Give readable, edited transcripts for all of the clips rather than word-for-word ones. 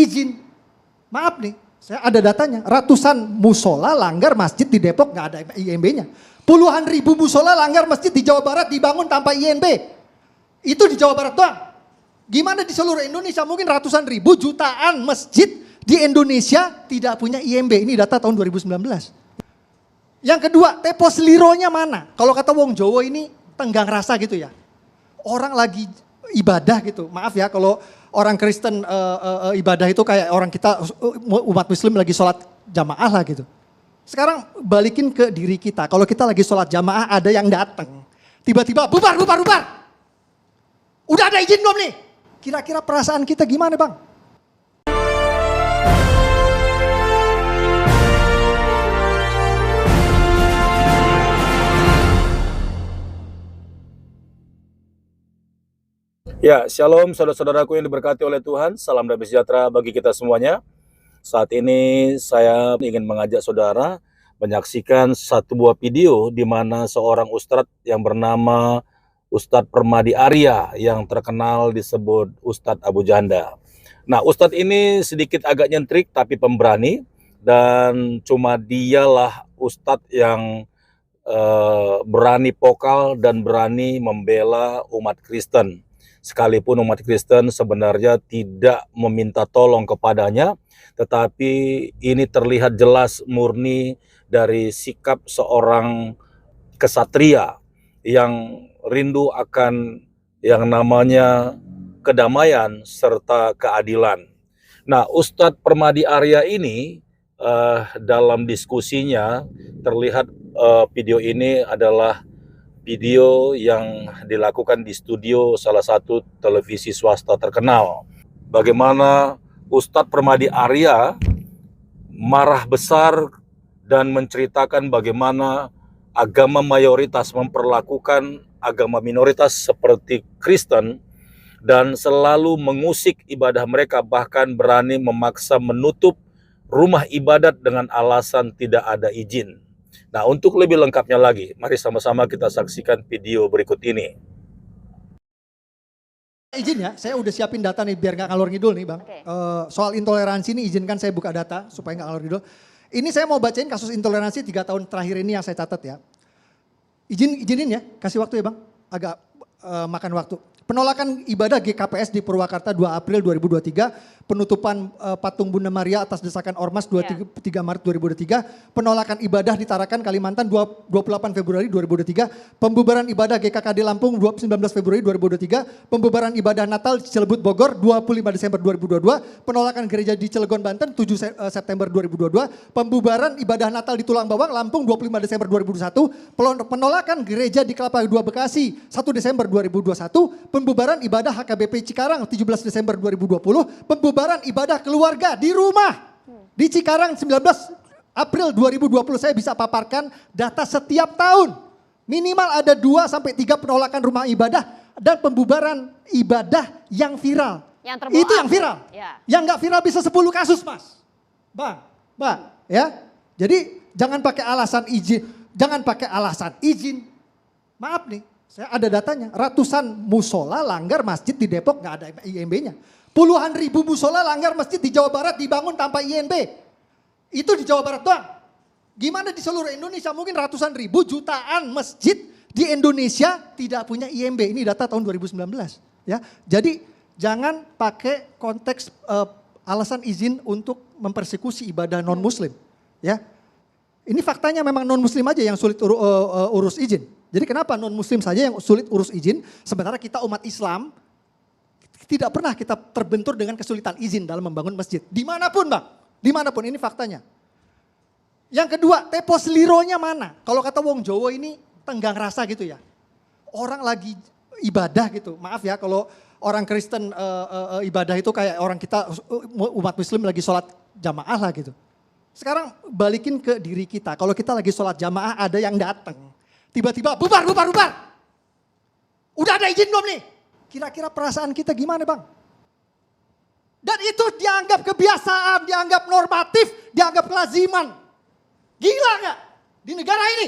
izin. Maaf nih, saya ada datanya. Ratusan musola langgar masjid di Depok nggak ada IMB-nya. Puluhan ribu musola langgar masjid di Jawa Barat dibangun tanpa IMB. Itu di Jawa Barat doang. Gimana di seluruh Indonesia? Mungkin ratusan ribu, jutaan masjid di Indonesia tidak punya IMB. Ini data tahun 2019. Yang kedua, tempo selironya mana? Kalau kata wong Jawa ini tenggang rasa gitu ya. Orang lagi ibadah gitu. Maaf ya kalau orang Kristen ibadah itu kayak orang kita umat Muslim lagi sholat jamaah lah gitu. Sekarang balikin ke diri kita. Kalau kita lagi sholat jamaah ada yang datang. Tiba-tiba bubar. Udah ada izin belum nih? Kira-kira perasaan kita gimana bang? Ya, shalom saudara-saudaraku yang diberkati oleh Tuhan. Salam damai sejahtera bagi kita semuanya. Saat ini saya ingin mengajak saudara menyaksikan satu buah video di mana seorang ustadz yang bernama Ustadz Permadi Arya yang terkenal disebut Ustadz Abu Janda. Nah, ustadz ini sedikit agak nyentrik tapi pemberani, dan cuma dialah ustadz yang berani vokal dan berani membela umat Kristen. Sekalipun umat Kristen sebenarnya tidak meminta tolong kepadanya, tetapi ini terlihat jelas murni dari sikap seorang kesatria yang rindu akan yang namanya kedamaian serta keadilan. Nah, Ustadz Permadi Arya ini dalam diskusinya terlihat video ini adalah video yang dilakukan di studio salah satu televisi swasta terkenal. Bagaimana Ustadz Permadi Arya marah besar dan menceritakan bagaimana agama mayoritas memperlakukan agama minoritas seperti Kristen dan selalu mengusik ibadah mereka, bahkan berani memaksa menutup rumah ibadat dengan alasan tidak ada izin. Nah, untuk lebih lengkapnya lagi, mari sama-sama kita saksikan video berikut ini. Izin ya, saya udah siapin data nih biar nggak ngalor ngidul nih bang. Okay. Soal intoleransi ini izinkan saya buka data supaya nggak ngalor ngidul. Ini saya mau bacain kasus intoleransi 3 tahun terakhir ini yang saya catat ya. Izinin ya, kasih waktu ya bang, agak makan waktu. Penolakan ibadah GKPS di Purwakarta 2 April 2023, penutupan patung Bunda Maria atas desakan Ormas 3 Maret 2023, penolakan ibadah di Tarakan, Kalimantan 28 Februari 2023, pembubaran ibadah GKKD Lampung 19 Februari 2023, pembubaran ibadah Natal di Cilebut Bogor 25 Desember 2022, penolakan gereja di Cilegon Banten 7 September 2022, pembubaran ibadah Natal di Tulang Bawang Lampung 25 Desember 2021, penolakan gereja di Kelapa II Bekasi 1 Desember 2021, pembubaran ibadah HKBP Cikarang 17 Desember 2020, pembubaran ibadah keluarga di rumah di Cikarang 19 April 2020. Saya bisa paparkan data setiap tahun. Minimal ada 2-3 penolakan rumah ibadah dan pembubaran ibadah yang viral. Yang terbawa. Itu yang viral. Ya. Yang nggak viral bisa 10 kasus mas. Bang, ya. Jadi jangan pakai alasan izin. Maaf nih. Saya ada datanya, ratusan musola langgar masjid di Depok nggak ada IMB-nya. Puluhan ribu musola langgar masjid di Jawa Barat dibangun tanpa IMB. Itu di Jawa Barat doang. Gimana di seluruh Indonesia? Mungkin ratusan ribu, jutaan masjid di Indonesia tidak punya IMB. Ini data tahun 2019. Ya, jadi jangan pakai konteks alasan izin untuk mempersekusi ibadah non-Muslim. Ya, ini faktanya memang non-Muslim aja yang sulit urus izin. Jadi kenapa non-Muslim saja yang sulit urus izin, sementara kita umat Islam tidak pernah kita terbentur dengan kesulitan izin dalam membangun masjid. Dimanapun bang, dimanapun, ini faktanya. Yang kedua, tempo selironya mana? Kalau kata wong Jawa ini tenggang rasa gitu ya. Orang lagi ibadah gitu, maaf ya kalau orang Kristen ibadah itu kayak orang kita umat Muslim lagi sholat jamaah lah gitu. Sekarang balikin ke diri kita, kalau kita lagi sholat jamaah ada yang datang. Tiba-tiba bubar. Udah ada izin belum nih? Kira-kira perasaan kita gimana bang? Dan itu dianggap kebiasaan, dianggap normatif, dianggap kelaziman. Gila gak? Di negara ini?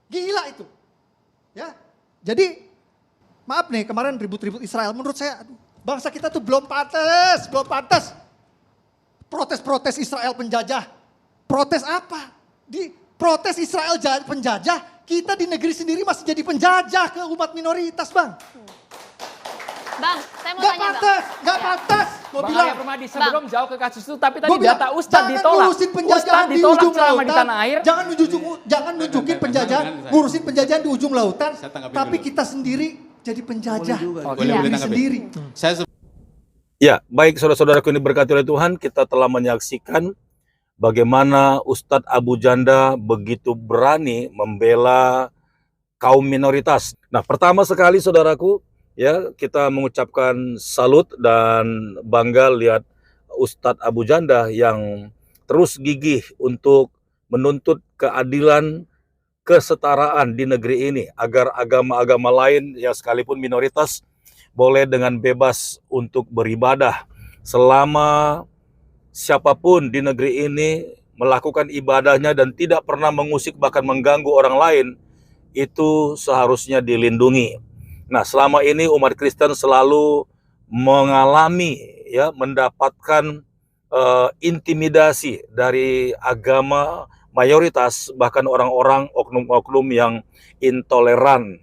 Gila itu. Ya, jadi maaf nih kemarin ribut-ribut Israel, menurut saya bangsa kita tuh belum pantas. Protes-protes Israel penjajah. Protes apa? Di protes Israel penjajah, kita di negeri sendiri masih jadi penjajah ke umat minoritas, Bang. Bang, saya mau Gak tanya Bang. pantas, gak pantas. Gue Bang bilang, Arya Permadi, sebelum jauh ke kasus itu, tapi tadi Gua bilang, data Ustadz jangan ditolak. ngurusin penjajahan Ustadz di ditolak ujung selama lautan. di tanah air. Jangan jangan nunjukin penjajahan, ngurusin penjajahan di ujung lautan. Saya tanggapin Tapi dulu. kita sendiri jadi penjajah. Boleh Negeri tanggapin. sendiri. Saya Ya, baik saudara-saudaraku yang diberkati oleh Tuhan, kita telah menyaksikan bagaimana Ustadz Abu Janda begitu berani membela kaum minoritas. Nah, pertama sekali saudaraku, ya, kita mengucapkan salut dan bangga lihat Ustadz Abu Janda yang terus gigih untuk menuntut keadilan, kesetaraan di negeri ini agar agama-agama lain yang sekalipun minoritas boleh dengan bebas untuk beribadah selama siapapun di negeri ini melakukan ibadahnya dan tidak pernah mengusik bahkan mengganggu orang lain, itu seharusnya dilindungi. Nah, selama ini umat Kristen selalu mengalami, ya, mendapatkan intimidasi dari agama mayoritas, bahkan orang-orang oknum-oknum yang intoleran.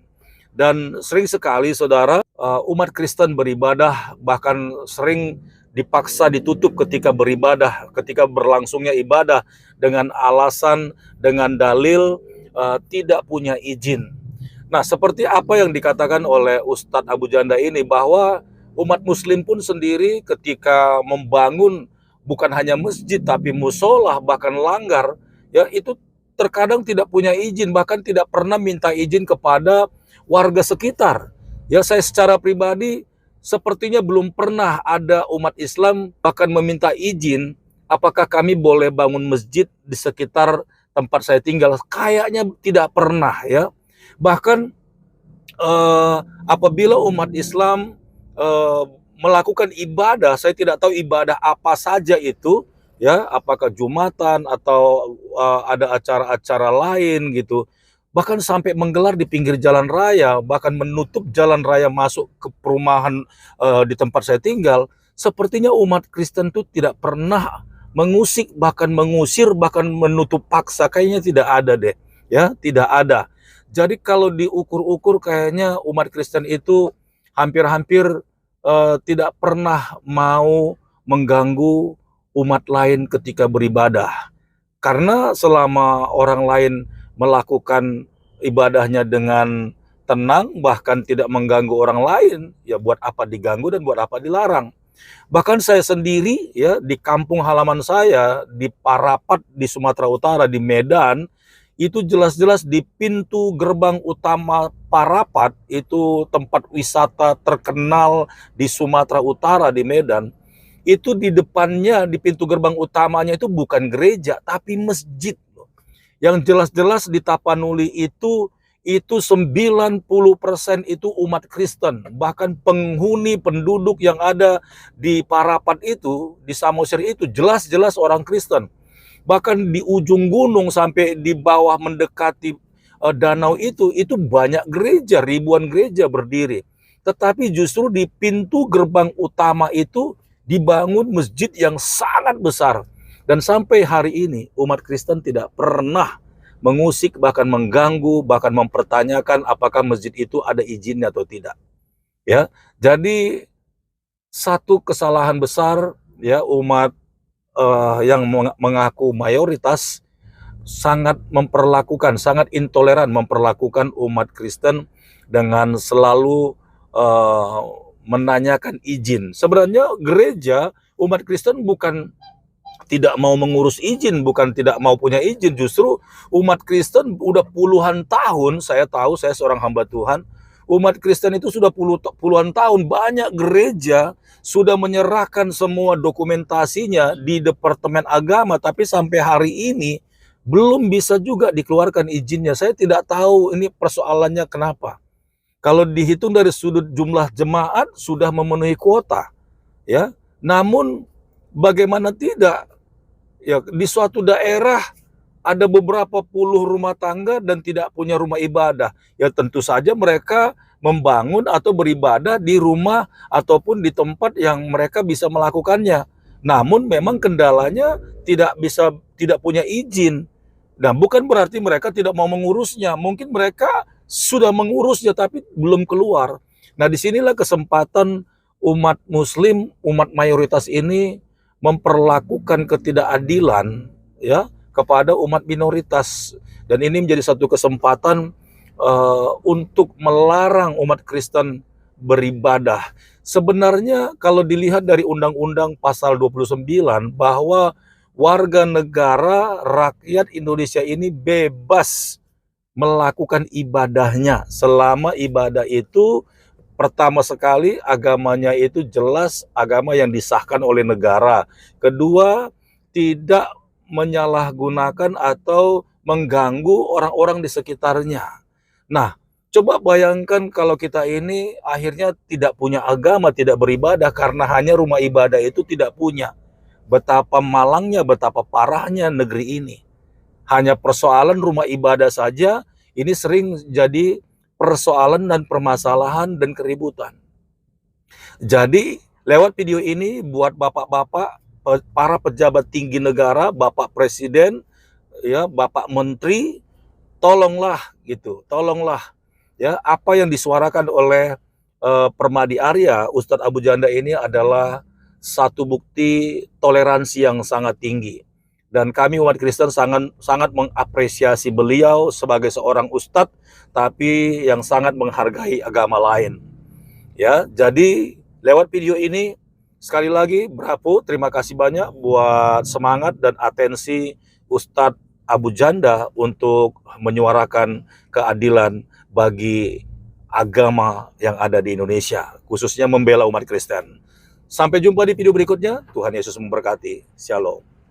Dan sering sekali saudara, umat Kristen beribadah bahkan sering dipaksa ditutup ketika beribadah, ketika berlangsungnya ibadah dengan alasan, dengan dalil tidak punya izin. Nah, seperti apa yang dikatakan oleh Ustadz Abu Janda ini, bahwa umat muslim pun sendiri ketika membangun bukan hanya masjid tapi musola, bahkan langgar, ya, itu terkadang tidak punya izin, bahkan tidak pernah minta izin kepada warga sekitar. Ya, saya secara pribadi sepertinya belum pernah ada umat Islam bahkan meminta izin apakah kami boleh bangun masjid di sekitar tempat saya tinggal. Kayaknya tidak pernah, ya. Bahkan apabila umat Islam melakukan ibadah, saya tidak tahu ibadah apa saja itu, ya, apakah Jumatan atau ada acara-acara lain gitu. Bahkan sampai menggelar di pinggir jalan raya, bahkan menutup jalan raya masuk ke perumahan di tempat saya tinggal. Sepertinya umat Kristen itu tidak pernah mengusik, bahkan mengusir, bahkan menutup paksa. Kayaknya tidak ada deh, ya, tidak ada. Jadi kalau diukur-ukur kayaknya umat Kristen itu hampir-hampir tidak pernah mau mengganggu umat lain ketika beribadah. Karena selama orang lain melakukan ibadahnya dengan tenang, bahkan tidak mengganggu orang lain, ya buat apa diganggu dan buat apa dilarang. Bahkan saya sendiri, ya, di kampung halaman saya di Parapat di Sumatera Utara, di Medan, itu jelas-jelas di pintu gerbang utama Parapat, itu tempat wisata terkenal di Sumatera Utara di Medan, itu di depannya, di pintu gerbang utamanya itu bukan gereja tapi masjid. Yang jelas-jelas di Tapanuli itu 90% itu umat Kristen. Bahkan penghuni penduduk yang ada di Parapat itu, di Samosir itu jelas-jelas orang Kristen. Bahkan di ujung gunung sampai di bawah mendekati danau itu banyak gereja, ribuan gereja berdiri. Tetapi justru di pintu gerbang utama itu dibangun masjid yang sangat besar. Dan sampai hari ini umat Kristen tidak pernah mengusik, bahkan mengganggu, bahkan mempertanyakan apakah masjid itu ada izinnya atau tidak. Ya, jadi satu kesalahan besar, ya, umat yang mengaku mayoritas sangat intoleran memperlakukan umat Kristen dengan selalu menanyakan izin. Sebenarnya gereja, umat Kristen bukan tidak mau mengurus izin, bukan tidak mau punya izin. Justru umat Kristen udah puluhan tahun, saya tahu, saya seorang hamba Tuhan, umat Kristen itu sudah puluhan tahun, banyak gereja sudah menyerahkan semua dokumentasinya di Departemen Agama, tapi sampai hari ini belum bisa juga dikeluarkan izinnya. Saya tidak tahu ini persoalannya kenapa. Kalau dihitung dari sudut jumlah jemaat sudah memenuhi kuota, ya. Namun bagaimana tidak? Ya, di suatu daerah ada beberapa puluh rumah tangga dan tidak punya rumah ibadah. Ya tentu saja mereka membangun atau beribadah di rumah ataupun di tempat yang mereka bisa melakukannya. Namun memang kendalanya tidak punya izin. Nah, bukan berarti mereka tidak mau mengurusnya. Mungkin mereka sudah mengurusnya tapi belum keluar. Nah, disinilah kesempatan umat Muslim, umat mayoritas ini memperlakukan ketidakadilan ya kepada umat minoritas. Dan ini menjadi satu kesempatan untuk melarang umat Kristen beribadah. Sebenarnya kalau dilihat dari Undang-Undang Pasal 29 bahwa warga negara rakyat Indonesia ini bebas melakukan ibadahnya selama ibadah itu pertama sekali agamanya itu jelas agama yang disahkan oleh negara. Kedua, tidak menyalahgunakan atau mengganggu orang-orang di sekitarnya. Nah, coba bayangkan kalau kita ini akhirnya tidak punya agama, tidak beribadah karena hanya rumah ibadah itu tidak punya. Betapa malangnya, betapa parahnya negeri ini. Hanya persoalan rumah ibadah saja, ini sering jadi persoalan dan permasalahan dan keributan. Jadi, lewat video ini buat bapak-bapak, para pejabat tinggi negara, Bapak Presiden, ya, Bapak Menteri, tolonglah ya apa yang disuarakan oleh Permadi Arya, Ustadz Abu Janda ini adalah satu bukti toleransi yang sangat tinggi. Dan kami umat Kristen sangat mengapresiasi beliau sebagai seorang ustadz, tapi yang sangat menghargai agama lain. Ya, jadi lewat video ini sekali lagi bravo, terima kasih banyak buat semangat dan atensi Ustadz Abu Janda untuk menyuarakan keadilan bagi agama yang ada di Indonesia, khususnya membela umat Kristen. Sampai jumpa di video berikutnya. Tuhan Yesus memberkati. Shalom.